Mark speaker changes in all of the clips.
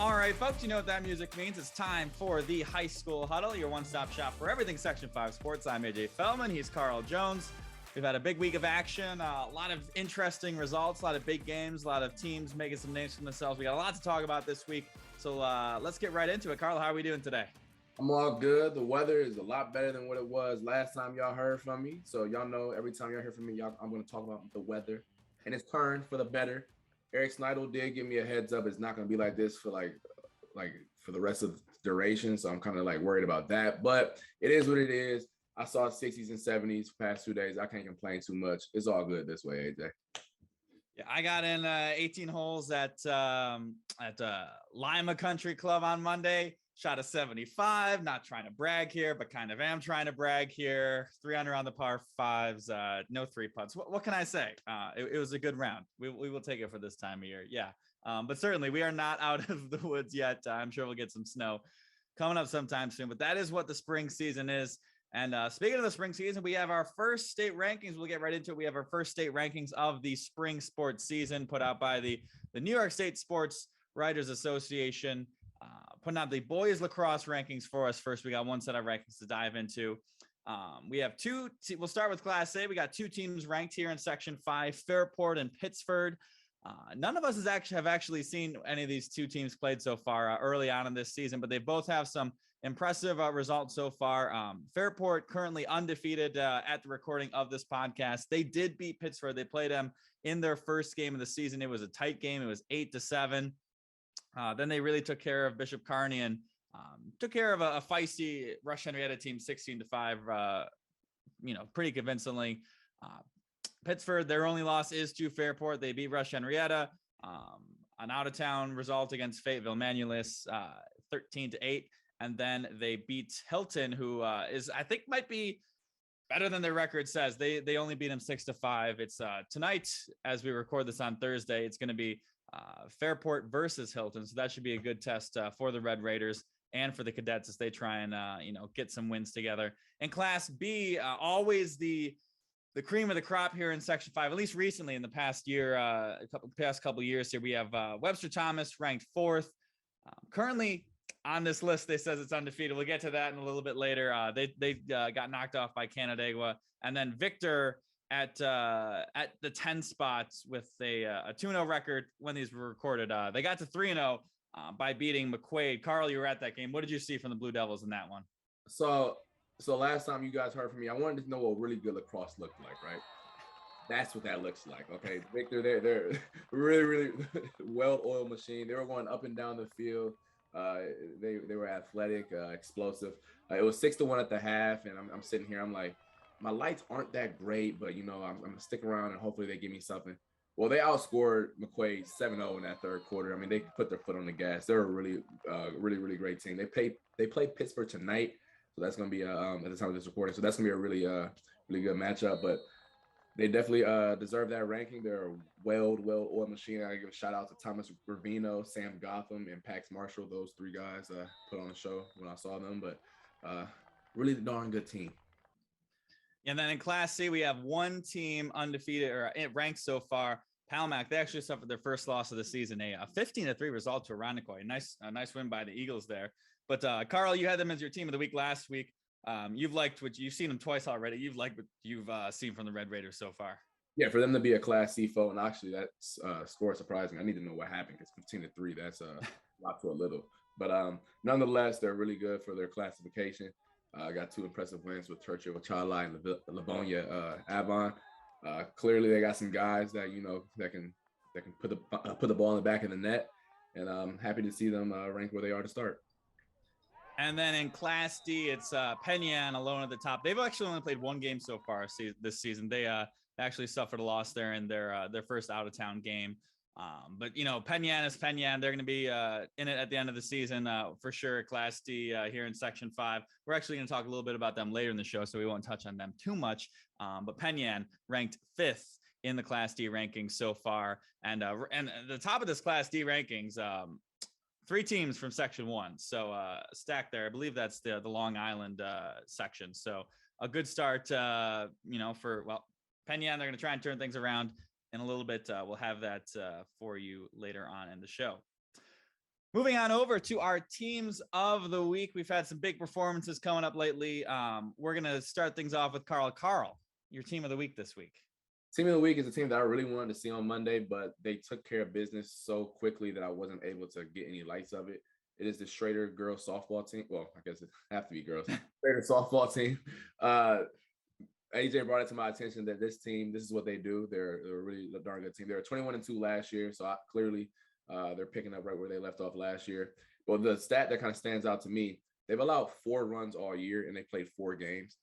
Speaker 1: All right, folks, you know what that music means. It's time for the High School Huddle, your one-stop shop for everything Section 5 sports. I'm AJ Feldman. He's Carl Jones. We've had a big week of action, a lot of interesting results, a lot of big games, a lot of teams making some names for themselves. We got a lot to talk about this week, so let's get right into it. Carl, how are we doing today?
Speaker 2: I'm all good. The weather is a lot better than what it was last time y'all heard from me. So y'all know every time y'all hear from me, I'm going to talk about the weather, and it's turned for the better. Eric Snyder did give me a heads up. It's not going to be like this for like for the rest of the duration. So I'm kind of like worried about that, but it is what it is. I saw 60s and 70s past 2 days. I can't complain too much. It's all good this way, AJ.
Speaker 1: Yeah, I got in 18 holes at Lima Country Club on Monday. Shot a 75. Not trying to brag here, but kind of am trying to brag here. 300 on the par fives. No three putts. What can I say? It was a good round. We will take it for this time of year. Yeah. But certainly we are not out of the woods yet. I'm sure we'll get some snow coming up sometime soon. But that is what the spring season is. And speaking of the spring season, we have our first state rankings. We'll get right into it. We have our first state rankings of the spring sports season put out by the New York State Sports Writers Association. Putting out the boys lacrosse rankings for us first. We got one set of rankings to dive into. We have we'll start with Class A. We got two teams ranked here in Section 5, Fairport and Pittsford. None of us have actually seen any of these two teams played so far early on in this season, but they both have some impressive results so far. Fairport currently undefeated at the recording of this podcast. They did beat Pittsford. They played them in their first game of the season. It was a tight game. It was 8-7. Then they really took care of Bishop Kearney and took care of a feisty Rush Henrietta team, 16-5, pretty convincingly. Pittsford, their only loss is to Fairport. They beat Rush Henrietta. An out-of-town result against Fayetteville Manulis, 13-8. And then they beat Hilton, who might be better than their record says. They only beat them 6-5. It's tonight, as we record this on Thursday. It's going to be Fairport versus Hilton. So that should be a good test for the Red Raiders and for the Cadets as they try and, get some wins together. In Class B, always the cream of the crop here in Section 5, at least recently in the past year, past couple years here, we have Webster Thomas ranked 4th. Currently on this list, they says it's undefeated. We'll get to that in a little bit later. They got knocked off by Canandaigua. And then Victor at the 10 spots with a 2-0 record when these were recorded. They got to 3-0 by beating McQuaid. Carl, you were at that game. What did you see from the Blue Devils in that one?
Speaker 2: So last time you guys heard from me, I wanted to know what really good lacrosse looked like, right? That's what that looks like. Okay, Victor, they're really, really well-oiled machine. They were going up and down the field. They were athletic, explosive. It was 6-1 at the half, and I'm sitting here. I'm like, my lights aren't that great, but I'm gonna stick around and hopefully they give me something. Well, they outscored McQuaid 7-0 in that third quarter. I mean, they put their foot on the gas. They're a really, really great team. They play Pittsburgh tonight, so that's gonna be at the time of this recording. So that's gonna be a really good matchup. But they definitely deserve that ranking. They're a well-oiled machine. I give a shout out to Thomas Ravino, Sam Gotham, and Pax Marshall. Those three guys put on the show when I saw them. But really darn good team.
Speaker 1: And then in Class C, we have one team undefeated or ranked so far. Palmac, they actually suffered their first loss of the season, a 15-3 result to Irondequoit. A nice win by the Eagles there. But Carl, you had them as your team of the week last week. You've seen them twice already. You've liked what you've seen from the Red Raiders so far.
Speaker 2: Yeah, for them to be a Class C foe, and actually that score surprised me. I need to know what happened because 15-3, that's a lot to a little. But nonetheless, they're really good for their classification. I got two impressive wins with Churchill Chalai and Livonia Avon. Clearly, they got some guys that that can put the ball in the back of the net, and I'm happy to see them rank where they are to start.
Speaker 1: And then in Class D, it's Penn Yan alone at the top. They've actually only played one game so far this season. They actually suffered a loss there in their first out-of-town game. But Penn Yan is Penn Yan. They're going to be in it at the end of the season for sure. Class D here in Section 5. We're actually going to talk a little bit about them later in the show, so we won't touch on them too much. But Penn Yan ranked 5th in the Class D rankings so far, and the top of this Class D rankings, 3 teams from Section 1. So stacked there. I believe that's the Long Island section. So a good start, for Penn Yan. They're going to try and turn things around in a little bit. We'll have that for you later on in the show. Moving on over to our teams of the week. We've had some big performances coming up lately. We're going to start things off with Carl. Carl, your team of the week this week.
Speaker 2: Team of the week is a team that I really wanted to see on Monday, but they took care of business so quickly that I wasn't able to get any lights of it. It is the Schroeder girls softball team. Well, I guess it have to be girls. Schroeder softball team. AJ brought it to my attention that this team, this is what they do. They're a really darn good team. They were 21-2 last year, so clearly they're picking up right where they left off last year. But the stat that kind of stands out to me, they've allowed 4 runs all year, and they played 4 games.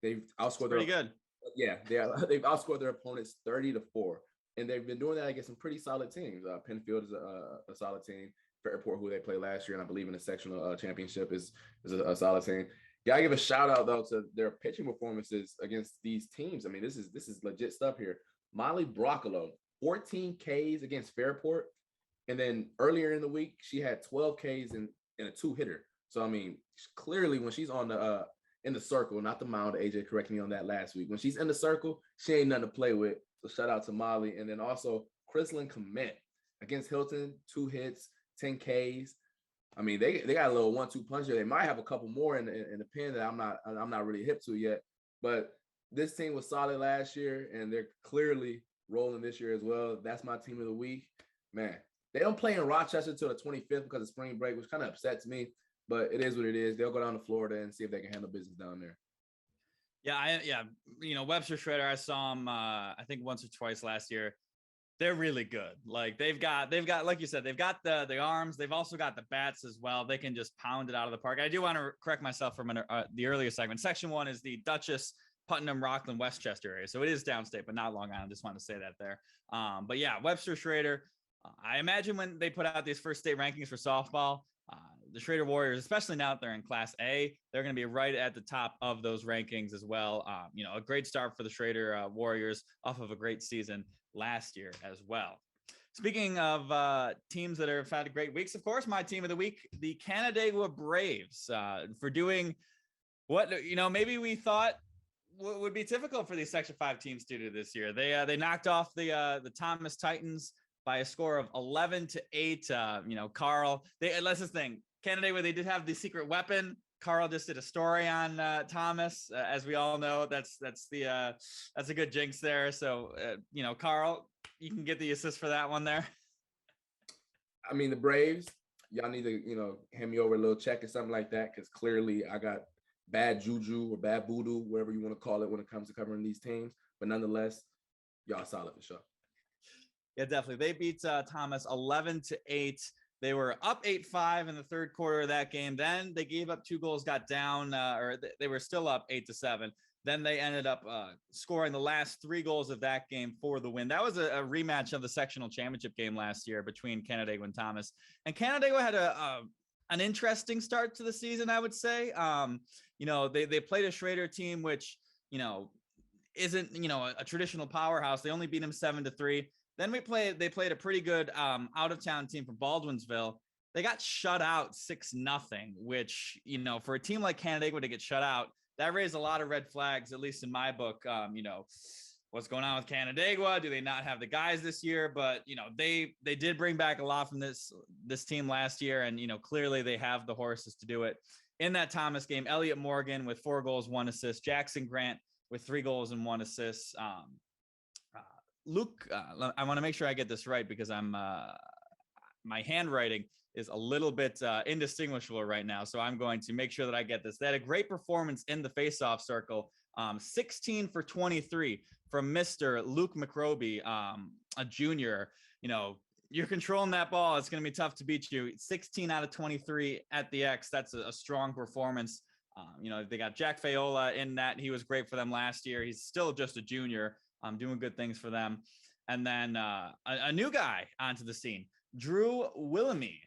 Speaker 2: They've outscored
Speaker 1: pretty good.
Speaker 2: Yeah, they've outscored their opponents 30-4, and they've been doing that against some pretty solid teams. Penfield is a solid team. Fairport, who they played last year, and I believe in the sectional championship, is a solid team. Yeah, I give a shout out though to their pitching performances against these teams. I mean, this is legit stuff here. Molly Broccolo, 14 Ks against Fairport, and then earlier in the week she had 12 Ks and a 2-hitter. So I mean, clearly when she's on the in the circle, not the mound. AJ corrected me on that last week. When she's in the circle, she ain't nothing to play with. So shout out to Molly, and then also Chrislyn Comet against Hilton, 2 hits, 10 Ks. I mean, they got a little 1-2 punch there. They might have a couple more in the pen that I'm not really hip to yet. But this team was solid last year, and they're clearly rolling this year as well. That's my team of the week. Man, they don't play in Rochester till the 25th because of spring break, which kind of upsets me. But it is what it is. They'll go down to Florida and see if they can handle business down there.
Speaker 1: Yeah, Webster Schroeder, I saw him I think once or twice last year. They're really good. Like they've got, like you said, they've got the arms. They've also got the bats as well. They can just pound it out of the park. I do want to correct myself from the earlier segment. Section 1 is the Dutchess, Putnam, Rockland, Westchester area. So it is downstate, but not Long Island. Just want to say that there. But yeah, Webster Schroeder, I imagine when they put out these first state rankings for softball, the Schroeder Warriors, especially now that they're in Class A, they're going to be right at the top of those rankings as well. A great start for the Schroeder Warriors off of a great season last year as well. Speaking of teams that have had great weeks, of course, my team of the week, the Canandaigua Braves, for doing what, maybe we thought would be typical for these Section 5 teams to do this year. They knocked off the Thomas Titans by a score of 11-8. Carl, that's the thing. Canandaigua, they did have the secret weapon. Carl just did a story on Thomas, as we all know. That's a good jinx there. So Carl, you can get the assist for that one there.
Speaker 2: I mean, the Braves, y'all need to hand me over a little check or something like that, because clearly I got bad juju or bad voodoo, whatever you want to call it, when it comes to covering these teams. But nonetheless, y'all solid for sure.
Speaker 1: Yeah, definitely. They beat Thomas 11-8. They were up 8-5 in the third quarter of that game. Then they gave up 2 goals, got down, or they were still up 8-7. Then they ended up scoring the last 3 goals of that game for the win. That was a rematch of the sectional championship game last year between Canandaigua and Thomas. And Canandaigua had an interesting start to the season, I would say. They played a Schroeder team, which, isn't, a traditional powerhouse. They only beat him 7-3. Then they played a pretty good out-of-town team from Baldwinsville. They got shut out 6-0, which, for a team like Canandaigua to get shut out, that raised a lot of red flags, at least in my book. What's going on with Canandaigua? Do they not have the guys this year? But, they did bring back a lot from this team last year, and, clearly they have the horses to do it. In that Thomas game, Elliot Morgan with 4 goals, 1 assist, Jackson Grant with 3 goals and 1 assist. Luke, I want to make sure I get this right because my handwriting is a little bit indistinguishable right now. So I'm going to make sure that I get this. They had a great performance in the faceoff circle. 16 for 23 from Mr. Luke McRoby, a junior. You're controlling that ball. It's going to be tough to beat you. 16 out of 23 at the X. That's a strong performance. They got Jack Fayola in that. He was great for them last year. He's still just a junior. Doing good things for them. And then a new guy onto the scene, Drew Willemie,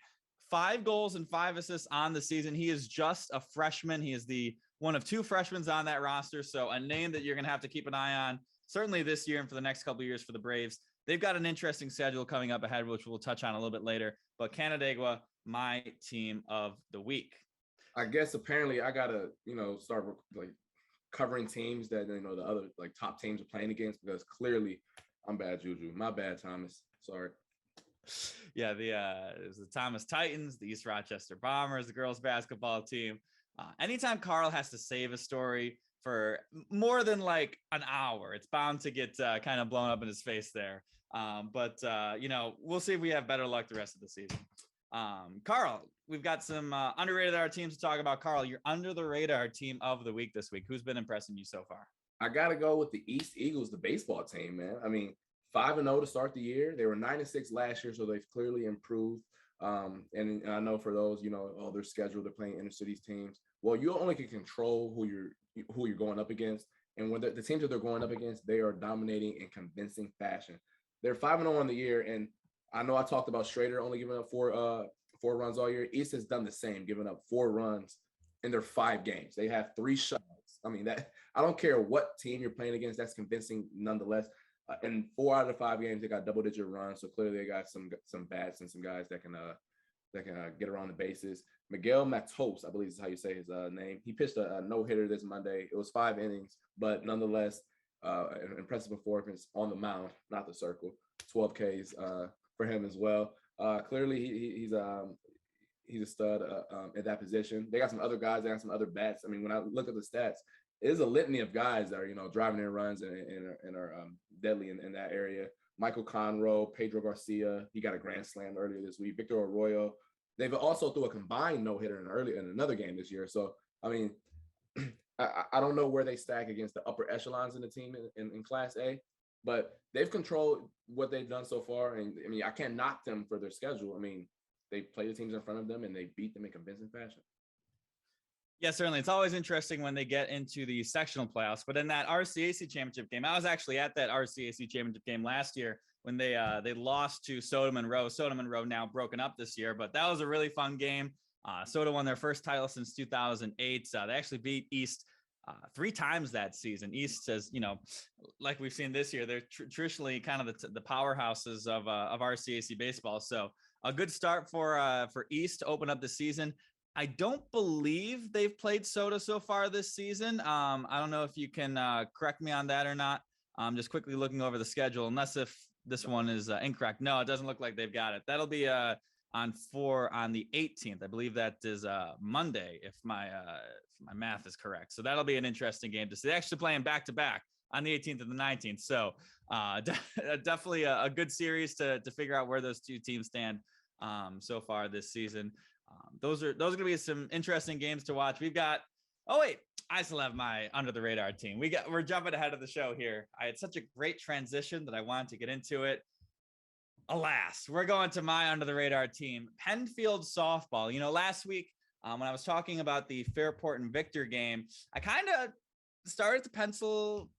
Speaker 1: 5 goals and 5 assists on the season. He is just a freshman. He is the one of 2 freshmen on that roster. So a name that you're going to have to keep an eye on, certainly this year and for the next couple of years for the Braves. They've got an interesting schedule coming up ahead, which we'll touch on a little bit later. But Canandaigua, my team of the week.
Speaker 2: I guess apparently I got to, start covering teams that the other top teams are playing against, because clearly I'm bad juju. My bad, Thomas. Sorry.
Speaker 1: Yeah, it was the Thomas Titans, the East Rochester Bombers, the girls basketball team. Anytime Carl has to save a story for more than like an hour, it's bound to get kind of blown up in his face there. But we'll see if we have better luck the rest of the season. Carl, we've got some underrated our teams to talk about. Carl, you're under the radar team of the week this week. Who's been impressing you so far?
Speaker 2: I got to go with the East Eagles, the baseball team, man. I mean, 5-0 to start the year. They were 9-6 last year, so they've clearly improved. And I know for those, their schedule, they're playing intercities teams. Well, you only can control who you're going up against. And when the teams that they're going up against, they are dominating in convincing fashion. They're 5-0 on the year, and I know I talked about Schroeder only giving up four runs all year. East has done the same, giving up 4 runs in their 5 games. They have 3 shutouts. I mean, that I don't care what team you're playing against, that's convincing nonetheless. In 4 out of 5 games, they got double-digit runs. So clearly, they got some bats and some guys that can get around the bases. Miguel Matos, I believe is how you say his name. He pitched a no-hitter this Monday. It was 5 innings, but nonetheless, an impressive performance on the mound, not the circle. 12 Ks for him as well. Clearly, he's a stud at that position. They got some other guys. They got some other bats. I mean, when I look at the stats, it is a litany of guys that are, driving their runs and are deadly in that area. Michael Conroe, Pedro Garcia, he got a grand slam earlier this week. Victor Arroyo. They've also threw a combined no-hitter in another game this year. So, I mean, I don't know where they stack against the upper echelons in the team in Class A, but they've controlled what they've done so far. And, I mean, I can't knock them for their schedule. I mean, they play the teams in front of them, and they beat them in convincing fashion.
Speaker 1: Yeah, certainly. It's always interesting when they get into the sectional playoffs. But in that RCAC championship game, I was actually at that RCAC championship game last year when they lost to Soda Monroe. Soda Monroe now broken up this year, but that was a really fun game. Soda won their first title since 2008. They actually beat East 3 times that season. East says, like we've seen this year, they're traditionally kind of the powerhouses of RCAC baseball. So a good start for East to open up the season. I don't believe they've played Soda so far this season. I don't know if you can correct me on that or not. I'm just quickly looking over the schedule, unless if this one is incorrect. No, it doesn't look like they've got it. That'll be on the 18th. I believe that is Monday, if my math is correct. So that'll be an interesting game to see. They're actually playing back-to-back on the 18th and the 19th. So definitely a good series to figure out where those two teams stand so far this season. Those are going to be some interesting games to watch. We've got, I still have my under the radar team. We're jumping ahead of the show here. I had such a great transition that I wanted to get into it. Alas, we're going to my under the radar team, Penfield softball. Last week when I was talking about the Fairport and Victor game, I kind of started to pencil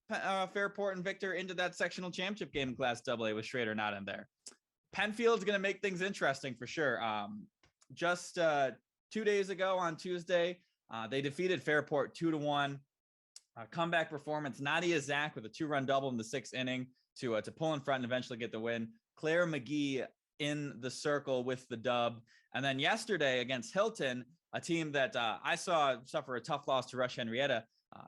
Speaker 1: Fairport and Victor into that sectional championship game in Class AA with Schroeder not in there. Penfield's going to make things interesting for sure. Just 2 days ago on Tuesday, they defeated Fairport 2-1. Comeback performance. Nadia Zach with a 2-run double in the 6th inning to pull in front and eventually get the win. Claire McGee in the circle with the dub. And then yesterday against Hilton, a team that I saw suffer a tough loss to Rush Henrietta.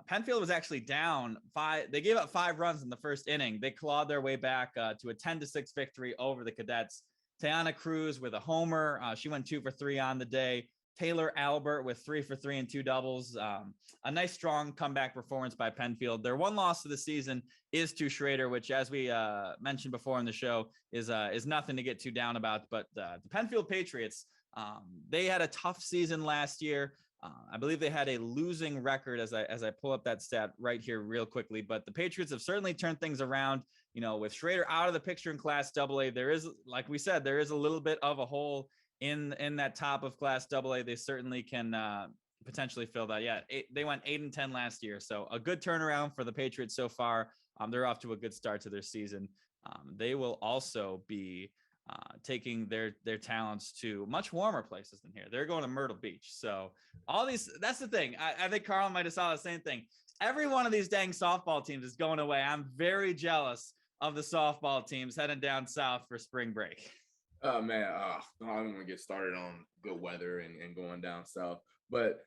Speaker 1: Penfield was actually down 5. They gave up 5 runs in the first inning. They clawed their way back to a 10-6 victory over the Cadets. Tayana Cruz with a homer. She went 2 for 3 on the day. Taylor Albert with 3 for 3 and 2 doubles. A nice, strong comeback performance by Penfield. Their one loss of the season is to Schroeder, which, as we mentioned before in the show, is nothing to get too down about. But the Penfield Patriots, they had a tough season last year. I believe they had a losing record as I pull up that stat right here real quickly. But the Patriots have certainly turned things around. With Schroeder out of the picture in Class AA, there is, like we said, there is a little bit of a hole in that top of Class AA. They certainly can potentially fill that. Yeah, they went 8-10 last year, so a good turnaround for the Patriots so far. They're off to a good start to their season. They will also be taking their talents to much warmer places than here. They're going to Myrtle Beach. So all these, that's the thing. I think Carl might have saw the same thing. Every one of these dang softball teams is going away. I'm very jealous of the softball teams heading down south for spring break.
Speaker 2: Oh man, I don't want to get started on good weather and going down south. But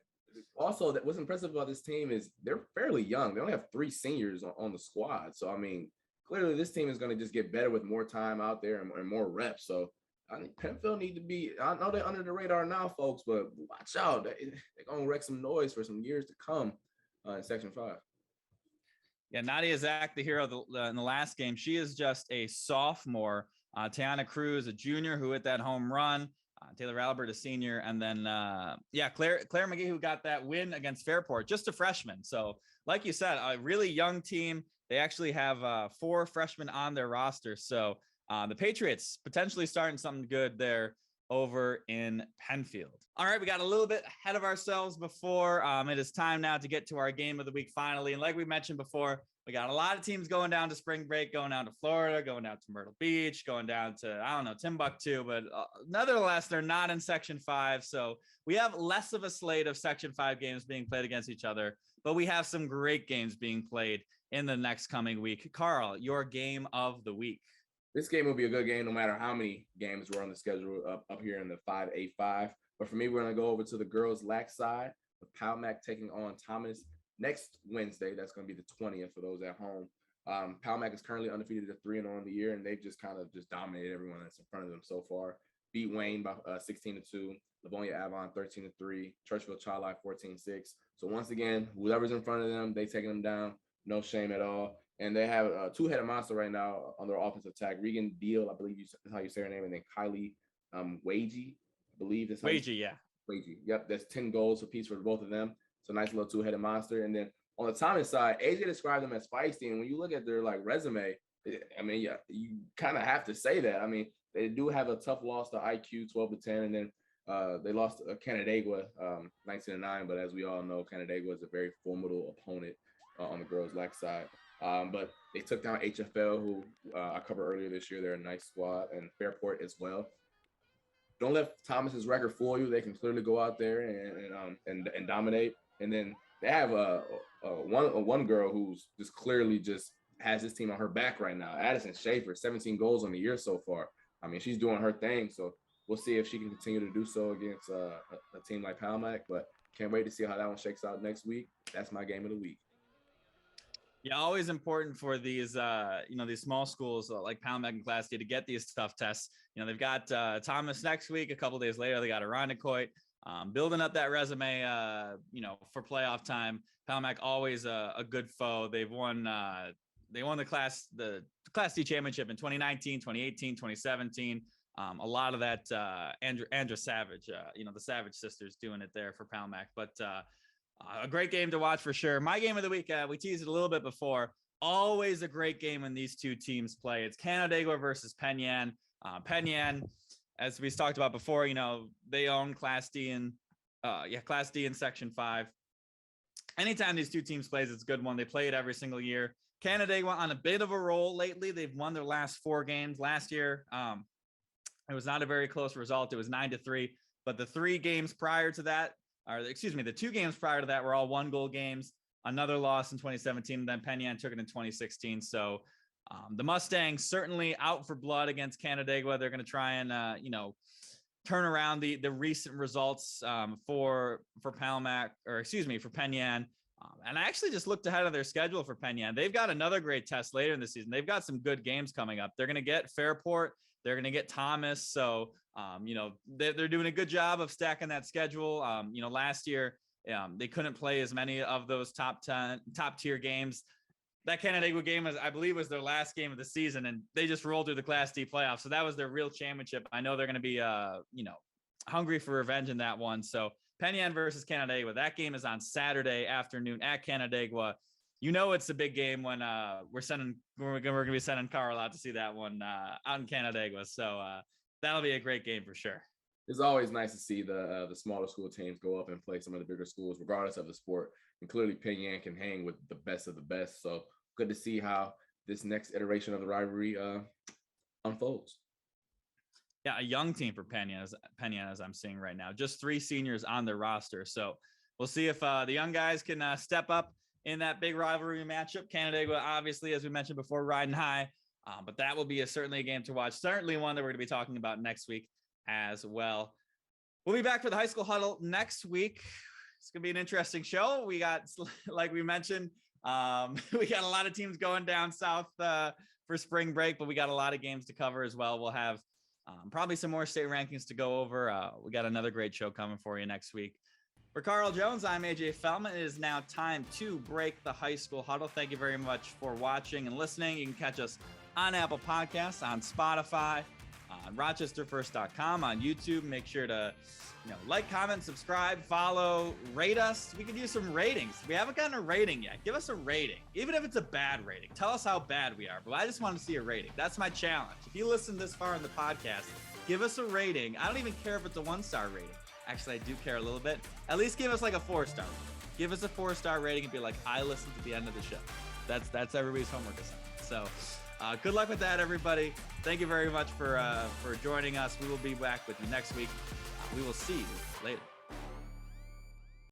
Speaker 2: also, what's impressive about this team is they're fairly young. They only have 3 seniors on the squad. So I mean, clearly this team is going to just get better with more time out there and more reps. So I think Penfield need to be. I know they're under the radar now, folks, but watch out. They're gonna wreck some noise for some years to come in Section 5.
Speaker 1: Yeah, Nadia Zach, the hero in the last game. She is just a sophomore. Tiana Cruz, a junior who hit that home run. Taylor Albert, a senior, and then Claire McGee, who got that win against Fairport, just a freshman. So, like you said, a really young team. They actually have 4 freshmen on their roster. So the Patriots potentially starting something good there over in Penfield. All right, we got a little bit ahead of ourselves before. It is time now to get to our game of the week finally. And like we mentioned before, we got a lot of teams going down to spring break, going down to Florida, going down to Myrtle Beach, going down to, Timbuktu, but nevertheless, they're not in Section 5. So we have less of a slate of Section 5 games being played against each other, but we have some great games being played in the next coming week. Carl, your game of the week.
Speaker 2: This game will be a good game no matter how many games were on the schedule up here in the 5A5. But for me, we're going to go over to the girls' LAC side with Palmac taking on Thomas next Wednesday. That's going to be the 20th for those at home. Palmac is currently undefeated at 3-0 on the year, and they've just kind of dominated everyone that's in front of them so far. Beat Wayne by 16-2, Livonia Avon 13-3, Churchville Child Life 14-6. So once again, whoever's in front of them, they taking them down. No shame at all. And they have a 2-headed monster right now on their offensive attack. Regan Deal, I believe is how you say her name, and then Kylie Wagey, I believe that's how
Speaker 1: Wagey, yeah.
Speaker 2: Wagey. Yep, that's 10 goals apiece for both of them. So nice little 2-headed monster. And then on the Thomas side, AJ described them as feisty. And when you look at their resume, I mean, yeah, you kind of have to say that. I mean, they do have a tough loss to IQ 12-10, and then they lost Canandaigua 19-9. But as we all know, Canandaigua is a very formidable opponent on the girls' LAC side. But they took down HFL, who I covered earlier this year. They're a nice squad, and Fairport as well. Don't let Thomas's record fool you. They can clearly go out there and dominate. And then they have one girl who's just clearly has this team on her back right now. Addison Schaefer, 17 goals on the year so far. I mean, she's doing her thing. So we'll see if she can continue to do so against a team like Palmac. But can't wait to see how that one shakes out next week. That's my game of the week.
Speaker 1: Yeah, always important for these, these small schools like Palmac and Class D to get these tough tests. They've got Thomas next week. A couple days later, they got Irondequoit. Building up that resume, for playoff time. Palmac always a good foe. They won the Class D championship in 2019, 2018, 2017. A lot of that Andra Savage, the Savage sisters doing it there for Palmac, but. A great game to watch for sure. My game of the week, we teased it a little bit before. Always a great game when these two teams play. It's Canandaigua versus Penn Yan. Penn Yan, as we talked about before, they own Class D in Section 5. Anytime these two teams plays, it's a good one. They play it every single year. Canandaigua on a bit of a roll lately. They've won their last 4 games. Last year, it was not a very close result. It was 9-3. But the 3 games prior to that, the 2 games prior to that were all 1-goal games. Another loss in 2017, and then Penn Yan took it in 2016. So the Mustangs certainly out for blood against Canandaigua. They're going to try and turn around the recent results for Palmac, for Penn Yan. And I actually just looked ahead of their schedule for Penn Yan. They've got another great test later in the season. They've got some good games coming up. They're going to get Fairport. They're going to get Thomas. So, they're doing a good job of stacking that schedule. Last year, they couldn't play as many of those top tier games. That Canandaigua game, I believe, was their last game of the season, and they just rolled through the Class D playoffs. So that was their real championship. I know they're going to be, hungry for revenge in that one. So Penn Yan versus Canandaigua. That game is on Saturday afternoon at Canandaigua. It's a big game when we're going to be sending Carl out to see that one out in Canandaigua. So that'll be a great game for sure.
Speaker 2: It's always nice to see the smaller school teams go up and play some of the bigger schools, regardless of the sport. And clearly, Penn Yan can hang with the best of the best. So good to see how this next iteration of the rivalry unfolds.
Speaker 1: Yeah, a young team for Penn Yan, as I'm seeing right now. Just 3 seniors on their roster. So we'll see if the young guys can step up in that big rivalry matchup. Canandaigua, obviously, as we mentioned before, riding high. But that will be certainly a game to watch. Certainly one that we're going to be talking about next week as well. We'll be back for the High School Huddle next week. It's going to be an interesting show. We got, like we mentioned, we got a lot of teams going down south for spring break, but we got a lot of games to cover as well. We'll have Probably some more state rankings to go over. We got another great show coming for you next week. For Carl Jones, I'm AJ Feldman. It is now time to break the high school huddle. Thank you very much for watching and listening. You can catch us on Apple Podcasts, on Spotify, on rochesterfirst.com, on YouTube. Make sure to like, comment, subscribe, follow, rate us. We could use some ratings. We haven't gotten a rating yet. Give us a rating, even if it's a bad rating. Tell us how bad we are, but I just want to see a rating. That's my challenge. If you listen this far in the podcast, give us a rating. I don't even care if it's a 1-star rating. Actually, I do care a little bit. At least give us like a 4-star. Give us a 4-star rating and be like, I listened to the end of the show. That's everybody's homework assignment. So good luck with that, everybody. Thank you very much for joining us. We will be back with you next week. We will see you later.